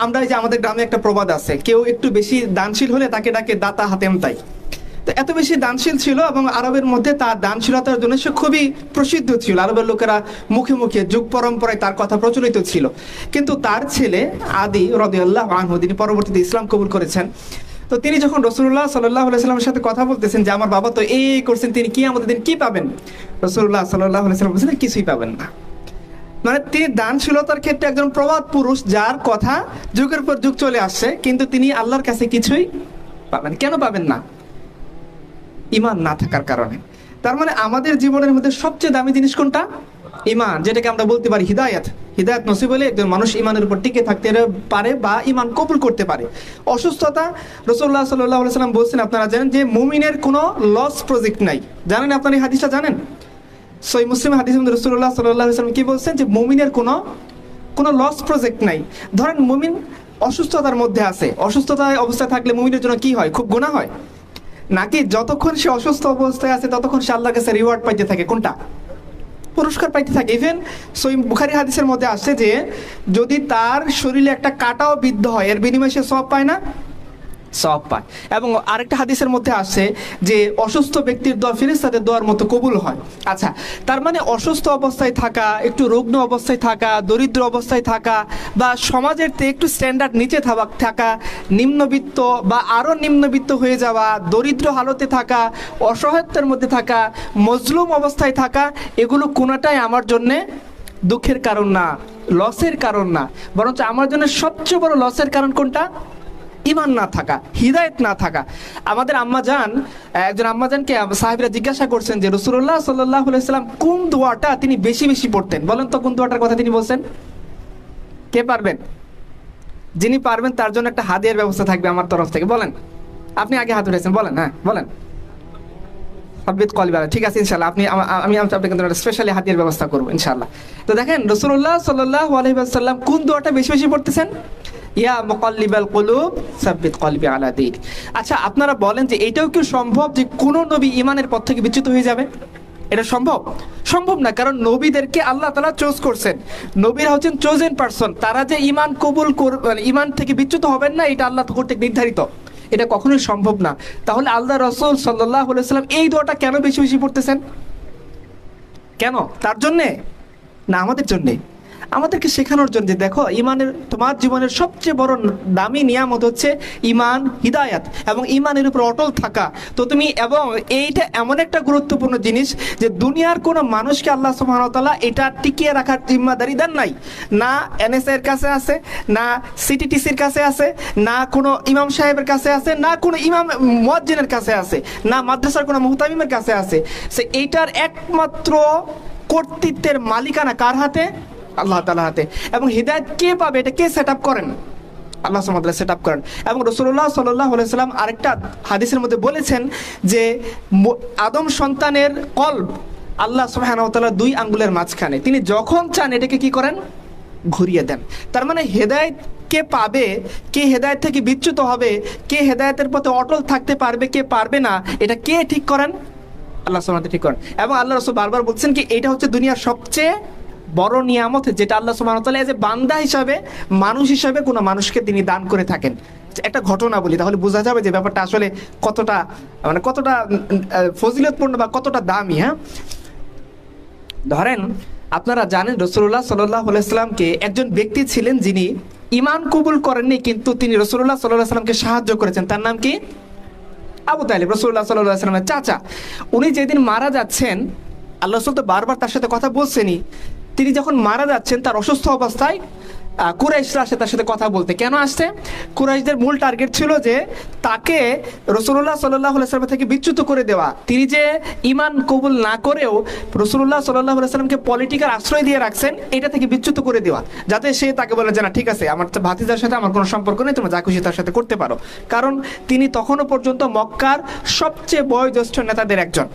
আমরা এই যে আমাদের গ্রামে একটা প্রবাদ আছে, কেউ একটু বেশি দানশীল হলে তাকে ডাকে দাতা হাতেম তাই। তো এত বেশি দানশীল ছিল এবং আরবের মধ্যে তার দানশীলতার জন্য সে খুবই প্রসিদ্ধ ছিল, আরবের লোকেরা মুখে মুখে যুগ পরম্পরায় তার কথা প্রচলিত ছিল। কিন্তু তার ছেলে আদি রাদিয়াল্লাহু আনহু, তিনি পরবর্তীতে ইসলাম কবুল করেছেন। তো তিনি যখন রাসূলুল্লাহ সাল্লাল্লাহু আলাইহি সাল্লামের সাথে কথা বলতেছেন যে আমার বাবা তো এই করছেন, তিনি কি আমাদের দিন কি পাবেন, রাসূলুল্লাহ সাল্লাল্লাহু আলাইহি সাল্লাম বলেছেন কিছুই পাবেন না। মানে তিনি দানশীলতার ক্ষেত্রে একজন প্রবাদ পুরুষ, যার কথা যুগের পর যুগ চলে আসছে, কিন্তু তিনি আল্লাহর কাছে কিছুই পাবেন। কেন পাবেন না? ঈমান না থাকার কারণে। তার মানে আমাদের জীবনের মধ্যে সবচেয়ে দামি জিনিস কোনটা? ঈমান, যেটাকে আমরা বলতে পারি হিদায়াত। হিদায়াত নসিব হলে একজন মানুষ ঈমানের উপর টিকে থাকতে পারে বা ঈমান কবুল করতে পারে। অসুস্থতা, রাসূলুল্লাহ সাল্লাল্লাহু আলাইহি সাল্লাম বলছেন, আপনারা জানেন যে মুমিনের কোনো লস প্রজেক্ট নাই। জানেন আপনারা এই হাদিসটা জানেন? সহিহ মুসলিম হাদিসে রাসূলুল্লাহ সাল্লাল্লাহু আলাইহি সাল্লাম কি বলছেন যে মুমিনের কোনো লস প্রজেক্ট নাই। ধরেন মুমিন অসুস্থতার মধ্যে আছে, অসুস্থতায় অবস্থায় থাকলে মুমিনের জন্য কি হয়? খুব গুনাহ হয় নাকি যতক্ষণ সে অসুস্থ অবস্থায় আছে ততক্ষণ সে আল্লাহর কাছে রিওয়ার্ড পাইতে থাকে? কোনটা? পুরস্কার পাইতে থাকে। ইভেন সহিহ বুখারী হাদিসের মধ্যে আসছে যে যদি তার শরীরে একটা কাঁটাও বিদ্ধ হয় এর বিনিময়ে সে সওয়াব পায় না? সওয়াব পায়। এবং আরেকটা হাদিসের মধ্যে আসছে যে অসুস্থ ব্যক্তির দোয়া ফেরেশতাদের দোয়ার মতো কবুল হয়। আচ্ছা, তার মানে অসুস্থ অবস্থায় থাকা, একটু রুগ্ন অবস্থায় থাকা, দরিদ্র অবস্থায় থাকা বা সমাজের থেকে একটু স্ট্যান্ডার্ড নিচে থাকা, নিম্নবিত্ত বা আরও নিম্নবিত্ত হয়ে যাওয়া, দরিদ্র হালতে থাকা, অসহায়ত্বের মধ্যে থাকা, মজলুম অবস্থায় থাকা, এগুলো কোনোটাই আমার জন্যে দুঃখের কারণ না, লসের কারণ না। বরঞ্চ আমার জন্য সবচেয়ে বড় লসের কারণ কোনটা? ঈমান না থাকা, হিদায়াত না থাকা। আমাদের একজন আম্মাজানকে সাহাবীরা জিজ্ঞাসা করছেন যে রাসূলুল্লাহ সাল্লাল্লাহু আলাইহি সাল্লাম কোন দোয়াটা তিনি বেশি বেশি পড়তেন, বলেন তো কোন দোয়াটার কথা তিনি বলছেন? কে পারবেন? যিনি পারবেন তার জন্য একটা হাদিয়ার ব্যবস্থা থাকবে আমার তরফ থেকে। বলেন, আপনি আগে হাত উঠেছেন, বলেন। হ্যাঁ বলেন। সাব্বিত কলবি, ঠিক আছে ইনশাআল্লাহ। আমি আপনাকে স্পেশালি হাদিয়ার ব্যবস্থা করবো ইনশাআল্লাহ। তো দেখেন রাসূলুল্লাহ সাল্লাল্লাহু আলাইহি ওয়াসাল্লাম কোন দোয়াটা বেশি বেশি পড়তেছেন? ইয়া মুকাল্লিবাল কুলুব সাব্বিত কলবি আলা দীনিক। আচ্ছা, আপনারা বলেন যে এটাও কি সম্ভব যে কোন নবী ঈমানের পথ থেকে বিচ্যুত হয়ে যাবে? এটা সম্ভব? সম্ভব না, কারণ নবীদেরকে আল্লাহ তাআলা চুজ করছেন। নবীরা হচ্ছেন চোজেন পারসন, তারা যে ঈমান কবুল ঈমান থেকে বিচ্যুত হবেন না এটা আল্লাহ কর্তৃক নির্ধারিত, এটা কখনোই সম্ভব না। তাহলে আল্লাহ রাসূল সাল্লাল্লাহু আলাইহি ওয়াসাল্লাম এই দোয়াটা কেন বেশি বেশি পড়তেছেন? কেন? তার জন্যে না আমাদের জন্যে? আমাদেরকে শেখানোর জন্য যে দেখো, তোমার জীবনের সবচেয়ে বড় দামি নিয়ামত হচ্ছে ঈমান, হিদায়াত এবং ঈমানের উপর অটল থাকা। তো তুমি, এবং এইটা এমন একটা গুরুত্বপূর্ণ জিনিস যে দুনিয়ার কোনো মানুষকে আল্লাহ সুবহানাহু ওয়া তাআলা এটা টিকিয়ে রাখার জিম্মাদারি দেন নাই। না এনএসএ এর কাছে আছে, না সিটিটিসির কাছে আছে, না কোনো ইমাম সাহেবের কাছে আছে, না কোনো ইমাম মুয়াজ্জিনের কাছে আছে, না মাদ্রাসার কোনো মুহতামিমের কাছে আছে। সে এইটার একমাত্র কর্তৃত্বের মালিকানা কার হাতে? আল্লাহ তাআলার হাতে। এবং হিদায়াত কে পাবে? এটা কে সেট আপ করেন? আল্লাহ সুবহানাহু ওয়া তাআলা সেট আপ করেন। এবং রাসূলুল্লাহ সাল্লাল্লাহু আলাইহি সাল্লাম আরেকটা হাদিসের মধ্যে বলেছেন যে আদম সন্তানের কলব আল্লাহ সুবহানাহু ওয়া তাআলা 2 আঙ্গুলের মাঝখানে, তিনি যখন চান এটাকে কি করেন? ঘুরিয়ে দেন। তার মানে হেদায়েত কে পাবে, কে হেদায়েত থেকে বিচ্যুত হবে, কে হেদায়েতের পথে অটল থাকতে পারবে, কে পারবে না, এটা কে ঠিক করেন? আল্লাহ সুবহানাহু ওয়া তাআলা ঠিক করেন। এবং আল্লাহ রাসূল বারবার বলছেন কি এটা হচ্ছে দুনিয়ার সবচেয়ে বড় নিয়ামত, যেটা আল্লাহ সুবহানাহু ওয়া তাআলা এজ এ বান্দা হিসাবে, মানুষ হিসাবে কোনো মানুষকে তিনি দান করে থাকেন। একটা ঘটনা বলি, তাহলে বোঝা যাবে যে ব্যাপারটা আসলে কতটা ফজিলতপূর্ণ বা কতটা দামি। হ্যাঁ, ধরেন আপনারা জানেন রাসূলুল্লাহ সাল্লাল্লাহু আলাইহি ওয়াসাল্লামকে একজন ব্যক্তি ছিলেন যিনি ঈমান কবুল করেননি, কিন্তু তিনি রাসূলুল্লাহ সাল্লাল্লাহু আলাইহি ওয়াসাল্লামকে সাহায্য করেছেন। তার নাম কি? আবু তালিব, রাসূলুল্লাহ সাল্লাল্লাহু আলাইহি ওয়াসাল্লামের চাচা। উনি যেদিন মারা যাচ্ছেন, আল্লাহ রাসূল তো বারবার তার সাথে কথা বলছেনই, তিনি যখন মারা যাচ্ছেন তার অসুস্থ অবস্থায় কুরাইশরা আসে তার সাথে কথা বলতে। কেন আসছে? কুরাইশদের মূল টার্গেট ছিল যে তাকে রাসূলুল্লাহ সাল্লাল্লাহু আলাইহি ওয়াসাল্লাম থেকে বিচ্যুত করে দেওয়া। তিনি যে ঈমান কবুল না করেও রাসূলুল্লাহ সাল্লাল্লাহু আলাইহি ওয়াসাল্লামকে পলিটিক্যাল আশ্রয় দিয়ে রাখছেন, এটা থেকে বিচ্যুত করে দেওয়া, যাতে সে তাকে বলে যে না ঠিক আছে, আমার ভাতিজার সাথে আমার কোনো সম্পর্ক নেই, তোমরা যা খুশি তার সাথে করতে পারো। কারণ তিনি তখনও পর্যন্ত মক্কার সবচেয়ে বয়োজ্যেষ্ঠ নেতাদের একজন।